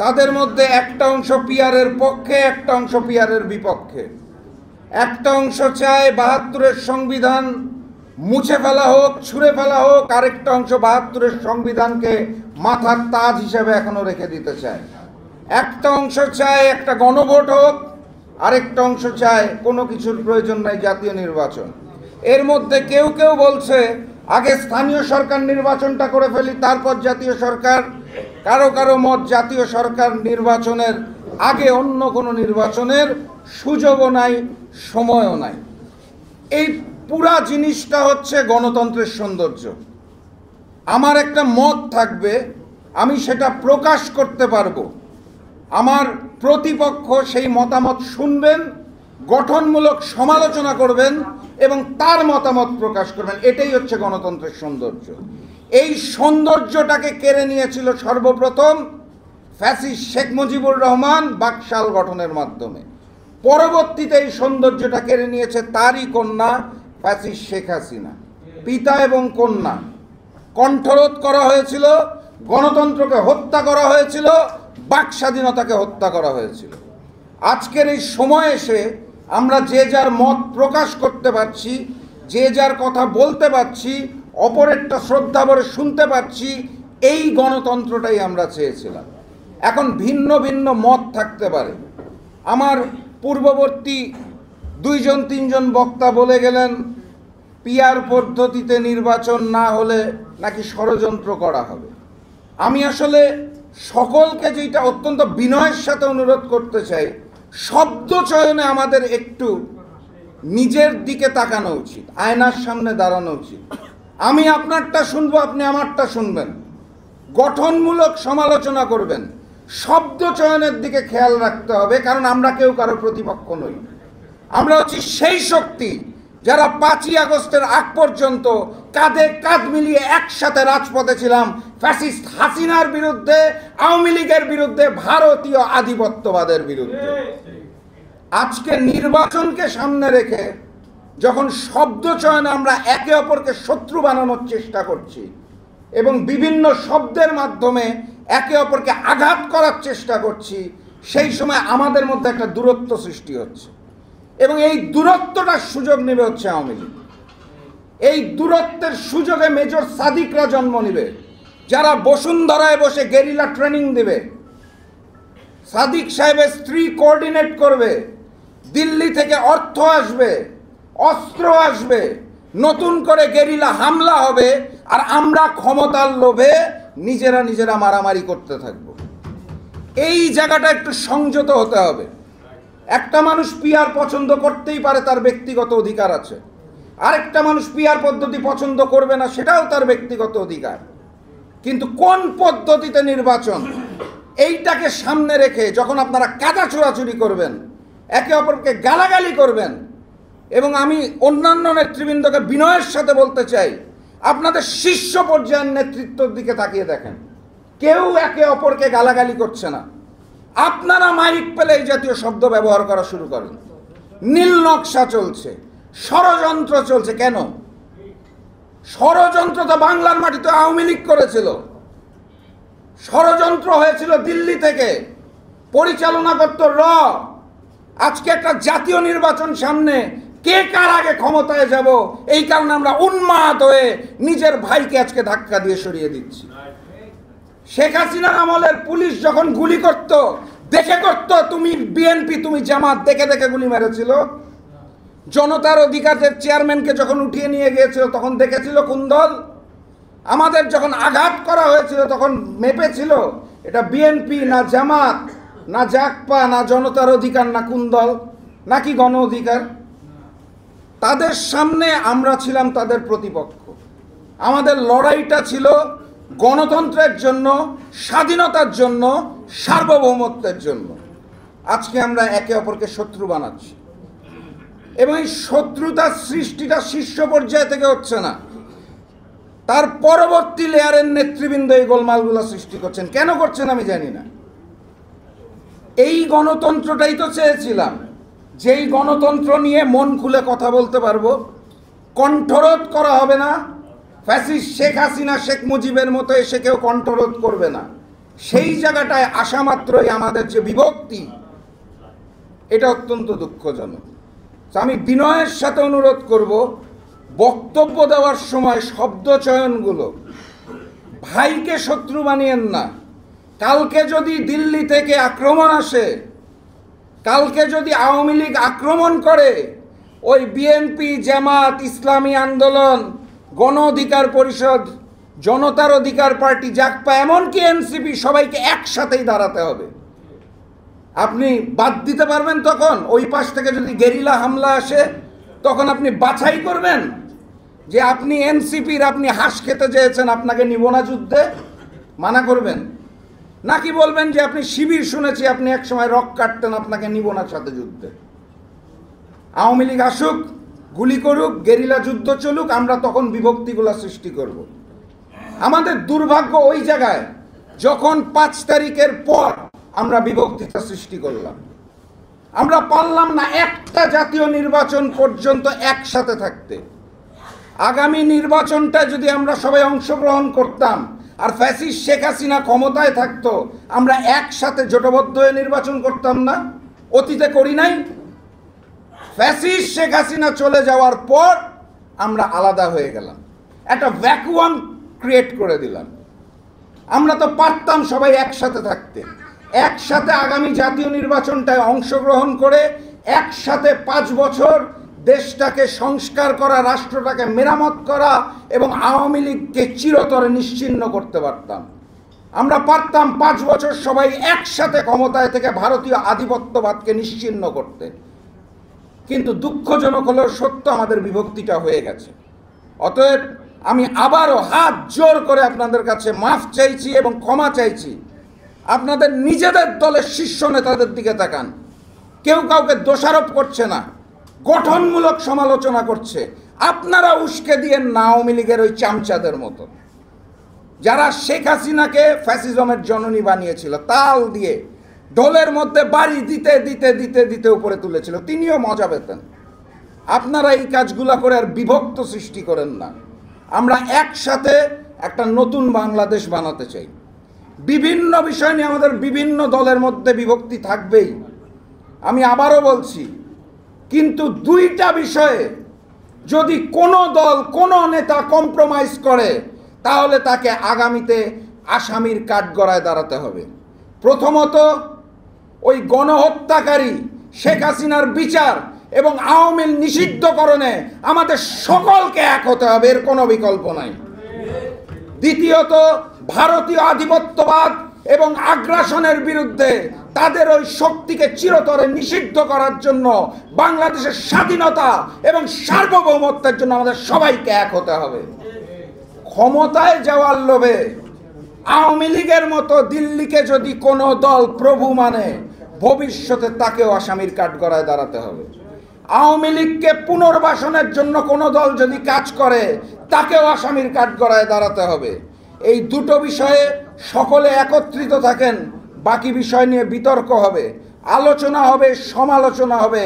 তাদের মধ্যে একটা অংশ পিয়ারের পক্ষে, একটা অংশ পিয়ারের বিপক্ষে। একটা অংশ চায় ৭২-এর সংবিধান মুছে ফেলা হোক, ছুঁড়ে ফেলা হোক, আরেকটা অংশ ৭২-এর সংবিধানকে মাথার তাজ হিসেবে এখনো রেখে দিতে চায়। একটা অংশ চায় একটা গণভোট হোক, আরেকটা অংশ চায় কোনো কিছুর প্রয়োজন নাই, জাতীয় নির্বাচন। এর মধ্যে কেউ কেউ বলছে আগে স্থানীয় সরকার নির্বাচনটা করে ফেলি, তারপর জাতীয় সরকার। কারো কারো মত জাতীয় সরকার নির্বাচনের আগে অন্য কোনো নির্বাচনের সুযোগও নাই, সময়ও নাই। এই পুরা জিনিসটা হচ্ছে গণতন্ত্রের সৌন্দর্য। আমার একটা মত থাকবে, আমি সেটা প্রকাশ করতে পারবো, আমার প্রতিপক্ষ সেই মতামত শুনবেন, গঠনমূলক সমালোচনা করবেন এবং তার মতামত প্রকাশ করবেন। এটাই হচ্ছে গণতন্ত্রের সৌন্দর্য। এই সৌন্দর্যটাকে কেড়ে নিয়েছিল সর্বপ্রথম ফ্যাসিস্ট শেখ মুজিবুর রহমান বাকশাল গঠনের মাধ্যমে। পরবর্তীতে এই সৌন্দর্যটা কেড়ে নিয়েছে তারই কন্যা ফ্যাসিস্ট শেখ হাসিনা। পিতা এবং কন্যা, কণ্ঠরোধ করা হয়েছিল, গণতন্ত্রকে হত্যা করা হয়েছিল, বাক স্বাধীনতাকে হত্যা করা হয়েছিল। আজকের এই সময় এসে আমরা যে যার মত প্রকাশ করতে পারছি, যে যার কথা বলতে পারছি, অপরেরটা শ্রদ্ধা ভরে শুনতে পারছি, এই গণতন্ত্রটাই আমরা চেয়েছিলাম। এখন ভিন্ন ভিন্ন মত থাকতে পারে। আমার পূর্ববর্তী 2-3 বক্তা বলে গেলেন পিআর পদ্ধতিতে নির্বাচন না হলে নাকি ষড়যন্ত্র করা হবে। আমি আসলে সকলকে যেটা অত্যন্ত বিনয়ের সাথে অনুরোধ করতে চাই, শব্দ চয়নে আমাদের একটু নিজের দিকে তাকানো উচিত, আয়নার সামনে দাঁড়ানো উচিত। আমি আপনারটা শুনবো, আপনি আমারটা শুনবেন, গঠনমূলক সমালোচনা করবেন। শব্দ চয়নের দিকে খেয়াল রাখতে হবে, কারণ আমরা কেউ কারো প্রতিপক্ষ নই। আমরা হচ্ছি সেই শক্তি যারা 5ই আগস্টের আগ পর্যন্ত কাঁধে কাঁধ মিলিয়ে একসাথে রাজপথে ছিলাম ফ্যাসিস্ট হাসিনার বিরুদ্ধে, আওয়ামী লীগের বিরুদ্ধে, ভারতীয় আধিপত্যবাদের বিরুদ্ধে। আজকে নির্বাচনকে সামনে রেখে যখন শব্দ চয়নে আমরা একে অপরকে শত্রু বানানোর চেষ্টা করছি এবং বিভিন্ন শব্দের মাধ্যমে একে অপরকে আঘাত করার চেষ্টা করছি, সেই সময় আমাদের মধ্যে একটা দূরত্ব সৃষ্টি হচ্ছে এবং এই দূরত্বটার সুযোগ নেবে হচ্ছে আওয়ামী লীগ। এই দূরত্বের সুযোগে মেজর সাদিকরা জন্ম নেবে, যারা বসুন্ধরায় বসে গেরিলা ট্রেনিং দেবে। সাদিক সাহেবের স্ত্রী কোঅর্ডিনেট করবে, দিল্লি থেকে অর্থ আসবে, অস্ত্র আসবে, নতুন করে গেরিলা হামলা হবে, আর আমরা ক্ষমতার লোভে নিজেরা মারামারি করতে থাকবো। এই জায়গাটা একটু সংযত হতে হবে। একটা মানুষ পিআর পছন্দ করতেই পারে, তার ব্যক্তিগত অধিকার আছে। আরেকটা মানুষ পিআর পদ্ধতি পছন্দ করবে না, সেটাও তার ব্যক্তিগত অধিকার। কিন্তু কোন পদ্ধতিতে নির্বাচন, এইটাকে সামনে রেখে যখন আপনারা কাদা ছোড়াছুড়ি করবেন, একে অপরকে গালাগালি করবেন, এবং আমি অন্যান্য নেতৃবৃন্দকে বিনয়ের সাথে বলতে চাই, আপনাদের শীর্ষ পর্যায়ের নেতৃত্বের দিকে তাকিয়ে দেখেন, কেউ একে অপরকে গালাগালি করছে না। আপনারা মাইক পেলে এই জাতীয় শব্দ ব্যবহার করা শুরু করেন। নীল নকশা চলছে, ষড়যন্ত্র চলছে। কেন ষড়যন্ত্র? তো বাংলার মাটিতে আওয়ামী লীগ করেছিল। ষড়যন্ত্র হয়েছিল দিল্লি থেকে, পরিচালনা করত র। আজকে একটা জাতীয় নির্বাচন সামনে, কে কার আগে ক্ষমতায় যাব, এই কারণে আমরা উন্মাদ হয়ে নিজের ভাইকে আজকে ধাক্কা দিয়ে সরিয়ে দিচ্ছি। শেখ হাসিনার আমলের পুলিশ যখন গুলি করত, দেখে করত, তুমি বিএনপি, তুমি জামাত, দেখে দেখে গুলি মেরেছিল। জনতার অধিকারের চেয়ারম্যানকে যখন উঠিয়ে নিয়ে গিয়েছিল, তখন দেখেছিল কোন দল? আমাদের যখন আঘাত করা হয়েছিল, তখন মেপেছিল এটা বিএনপি না জামাত না জাকপা না জনতার অধিকার না কোন দল, নাকি গণ অধিকার? তাদের সামনে আমরা ছিলাম তাদের প্রতিপক্ষ। আমাদের লড়াইটা ছিল গণতন্ত্রের জন্য, স্বাধীনতার জন্য, সার্বভৌমত্বের জন্য। আজকে আমরা একে অপরকে শত্রু বানাচ্ছি এবং এই শত্রুতার সৃষ্টিটা শীর্ষ পর্যায় থেকে হচ্ছে না, তার পরবর্তী লেয়ারের নেতৃবৃন্দ এই গোলমালগুলো সৃষ্টি করছেন। কেন করছেন আমি জানি না। এই গণতন্ত্রটাই তো চেয়েছিলাম, যেই গণতন্ত্র নিয়ে মন খুলে কথা বলতে পারবো, কণ্ঠরোধ করা হবে না। ফ্যাসিস্ট শেখ হাসিনা, শেখ মুজিবের মতো এসে কেউ কণ্ঠরোধ করবে না। সেই জায়গাটায় আসা মাত্রই আমাদের যে বিভক্তি, এটা অত্যন্ত দুঃখজনক। আমি বিনয়ের সাথে অনুরোধ করব, বক্তব্য দেওয়ার সময় শব্দ চয়নগুলো, ভাইকে শত্রু বানিয়েন না। কালকে যদি দিল্লি থেকে আক্রমণ আসে, কালকে যদি আওয়ামী লীগ আক্রমণ করে, ওই বিএনপি, জামাত, ইসলামী আন্দোলন, গণ অধিকার পরিষদ, জনতার অধিকার পার্টি, জাগপা, এমনকি এনসিপি, সবাইকে একসাথেই দাঁড়াতে হবে। আপনি বাদ দিতে পারবেন তখন? ওই পাশ থেকে যদি গেরিলা হামলা আসে, তখন আপনি বাছাই করবেন যে আপনি এনসিপির, আপনি হাঁস খেতে চেয়েছেন, আপনাকে নিব না যুদ্ধে, মানা করবেন? নাকি বলবেন যে আপনি শিবির, শুনেছি আপনি এক সময় রক কাটতেন, আপনাকে নিব না সাথে যুদ্ধে? আওয়ামী লীগ আসুক, গুলি করুক, গেরিলা যুদ্ধ চলুক, আমরা তখন বিভক্তিগুলো সৃষ্টি করব। আমাদের দুর্ভাগ্য ওই জায়গায়, যখন 5 তারিখের পর আমরা বিভক্তিটা সৃষ্টি করলাম, আমরা পারলাম না একটা জাতীয় নির্বাচন পর্যন্ত একসাথে থাকতে। আগামী নির্বাচনটা যদি আমরা সবাই অংশগ্রহণ করতাম আর ফ্যাসিস্ট শেখ হাসিনা ক্ষমতায় থাকতো, আমরা একসাথে জোটবদ্ধ হয়ে নির্বাচন করতাম না? অতীতে করি নাই? ফ্যাসিস্ট শেখ হাসিনা চলে যাওয়ার পর আমরা আলাদা হয়ে গেলাম, একটা ভ্যাকুয়াম ক্রিয়েট করে দিলাম। আমরা তো পারতাম সবাই একসাথে থাকতে, একসাথে আগামী জাতীয় নির্বাচনটায় অংশগ্রহণ করে একসাথে 5 বছর দেশটাকে সংস্কার করা, রাষ্ট্রটাকে মেরামত করা এবং আওয়ামী লীগকে চিরতরে নিশ্চিহ্ন করতে পারতাম। আমরা পারতাম 5 বছর সবাই একসাথে ক্ষমতায় থেকে ভারতীয় আধিপত্যবাদকে নিশ্চিহ্ন করতে। কিন্তু দুঃখজনক হলেও সত্য, আমাদের বিভক্তিটা হয়ে গেছে। অতএব আমি আবারও হাত জোর করে আপনাদের কাছে মাফ চাইছি এবং ক্ষমা চাইছি। আপনাদের নিজেদের দলের শীর্ষ নেতাদের দিকে তাকান, কেউ কাউকে দোষারোপ করছে না, গঠনমূলক সমালোচনা করছে। আপনারা উস্কে দিয়েন না আওয়ামী লীগের ওই চামচাদের মতো, যারা শেখ হাসিনাকে ফ্যাসিজমের জননী বানিয়েছিল, তাল দিয়ে ঢোলের মধ্যে বাড়ি দিতে দিতে দিতে দিতে উপরে তুলেছিল, তিনিও মজা পেতেন। আপনারা এই কাজগুলা করে আর বিভক্ত সৃষ্টি করেন না। আমরা একসাথে একটা নতুন বাংলাদেশ বানাতে চাই। বিভিন্ন বিষয় নিয়ে আমাদের বিভিন্ন দলের মধ্যে বিভক্তি থাকবেই, আমি আবারও বলছি। কিন্তু 2টা বিষয়ে যদি কোনো দল, কোনো নেতা কম্প্রোমাইজ করে, তাহলে তাকে আগামীতে আসামির কাঠগড়ায় দাঁড়াতে হবে। প্রথমত, ওই গণহত্যাকারী শেখ হাসিনার বিচার এবং আওয়ামী নিষিদ্ধকরণে আমাদের সকলকে এক হতে হবে, এর কোনো বিকল্প নাই। দ্বিতীয়ত, ভারতীয় আধিপত্যবাদ এবং আগ্রাসনের বিরুদ্ধে তাদের ওই শক্তিকে চিরতরে নিষিদ্ধ করার জন্য, বাংলাদেশের স্বাধীনতা এবং সার্বভৌমত্বের জন্য আমাদের সবাইকে এক হতে হবে। ক্ষমতায় যাওয়ার লোভে আওয়ামী লীগের মতো দিল্লিকে যদি কোনো দল প্রভু মানে, ভবিষ্যতে তাকেও আসামির কাঠগড়ায় দাঁড়াতে হবে। আওয়ামী লীগকে পুনর্বাসনের জন্য কোনো দল যদি কাজ করে, তাকেও আসামির কাঠগড়ায় দাঁড়াতে হবে। এই 2টো বিষয়ে সকলে একত্রিত থাকেন, বাকি বিষয় নিয়ে বিতর্ক হবে, আলোচনা হবে, সমালোচনা হবে,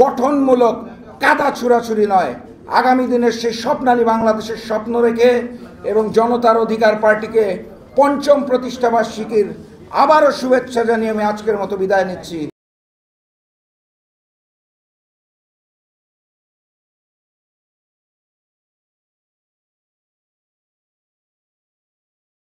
গঠনমূলক, কাদা ছুড়াছুড়ি নয়। আগামী দিনের সেই স্বপ্নালী বাংলাদেশের স্বপ্ন রেখে এবং জনতার অধিকার পার্টিকে 5ম প্রতিষ্ঠাবার্ষিকীর আবারও শুভেচ্ছা জানিয়ে আমি আজকের মতো বিদায় নিচ্ছি।